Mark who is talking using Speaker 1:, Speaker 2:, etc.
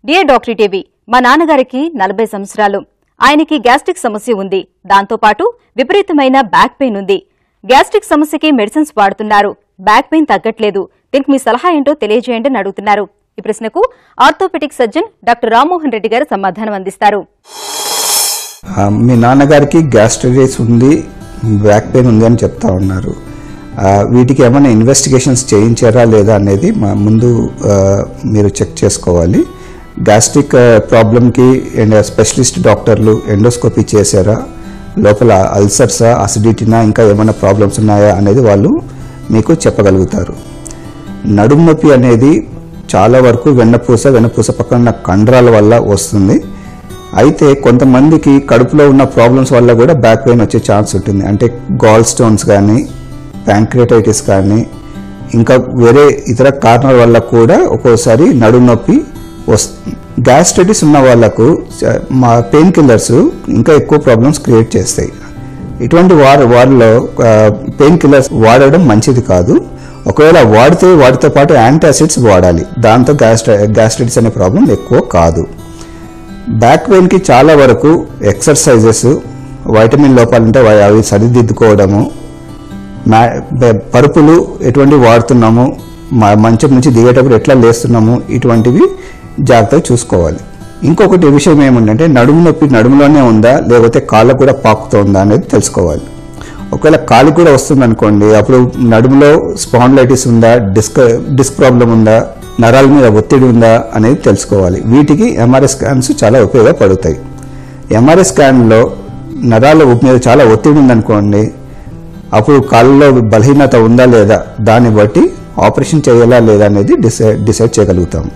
Speaker 1: Dear doctor TV మా నాన్నగారికి 40 సంవత్సరాలు. ఆయనకి గ్యాస్ట్రిక్ సమస్య ఉంది. దాంతో పాటు విపరీతమైన బ్యాక్ పెయిన్ ఉంది. గ్యాస్ట్రిక్ సమస్యకి మెడిసిన్స్ వాడుతున్నారు. బ్యాక్ పెయిన్ తగ్గట్లేదు. దీనికి మీ సలహా ఏంటో తెలియజేయండి అని అడుగుతున్నారు. ఈ ప్రశ్నకు orthopaedic surgeon doctor Rammohan Reddy గారు సమాధానం అందిస్తారు.
Speaker 2: మీ నాన్నగారికి గ్యాస్ట్రైటిస్ ఉంది, బ్యాక్ పెయిన్ ఉంది అని చెప్తా ఉన్నారు. వీటికి ఏమైనా ఇన్వెస్టిగేషన్స్ చేయించారా లేదా అనేది ముందు మీరు చెక్ చేసుకోవాలి. గ్యాస్ట్రిక్ ప్రాబ్లంకి స్పెషలిస్ట్ డాక్టర్లు ఎండోస్కోపీ చేశారా, లోపల అల్సర్సా, అసిడిటీనా, ఇంకా ఏమైనా ప్రాబ్లమ్స్ ఉన్నాయా అనేది వాళ్ళు మీకు చెప్పగలుగుతారు. నడుము నొప్పి అనేది చాలా వరకు వెన్నపూస పక్కన కండరాల వల్ల వస్తుంది. అయితే కొంతమందికి కడుపులో ఉన్న ప్రాబ్లమ్స్ వల్ల కూడా బ్యాక్ పెయిన్ వచ్చే ఛాన్స్ ఉంటుంది. అంటే గాల్ స్టోన్స్ కానీ, ప్యాంక్రియాటైటిస్ కానీ, ఇంకా వేరే ఇతర కారణాల వల్ల కూడా ఒక్కోసారి నడుము నొప్పి వస్తుంది. గ్యాస్ట్రైటిస్ ఉన్న వాళ్లకు పెయిన్ కిల్లర్స్ ఇంకా ఎక్కువ ప్రాబ్లమ్స్ క్రియేట్ చేస్తాయి. ఇటువంటి వారిలో పెయిన్ కిల్లర్స్ వాడడం మంచిది కాదు. ఒకవేళ వాటితో పాటు యాంటాసిడ్స్ వాడాలి. దాంతో గ్యాస్ట్రైటిస్ అనే ప్రాబ్లం ఎక్కువ కాదు. బ్యాక్ పెయిన్కి చాలా వరకు ఎక్సర్సైజెస్, వైటమిన్ లోపాలు ఉంటే అవి సరిదిద్దుకోవడము, పరుపులు ఎటువంటి వాడుతున్నాము, మంచం నుంచి దిగేటప్పుడు ఎట్లా లేస్తున్నాము, ఇటువంటివి జాగ్రత్తగా చూసుకోవాలి. ఇంకొకటి విషయం ఏముందంటే నడుము నొప్పి నడుములోనే ఉందా లేకపోతే కాళ్ళకు కూడా పాకుతుందా అనేది తెలుసుకోవాలి. ఒకవేళ కాలు కూడా వస్తుంది అనుకోండి, అప్పుడు నడుములో స్పాండిలైటిస్ ఉందా, డిస్క్ ప్రాబ్లం ఉందా, నరాల మీద ఒత్తిడి ఉందా అనేది తెలుసుకోవాలి. వీటికి ఎంఆర్ఐ స్కాన్స్ చాలా ఉపయోగపడతాయి. ఎంఆర్ఐ స్కాన్లో నరాల మీద చాలా ఒత్తిడి ఉందనుకోండి, అప్పుడు కాళ్ళలో బలహీనత ఉందా లేదా దాన్ని బట్టి ఆపరేషన్ చేయాలా లేదా అనేది డిసైడ్ చేయగలుగుతాం.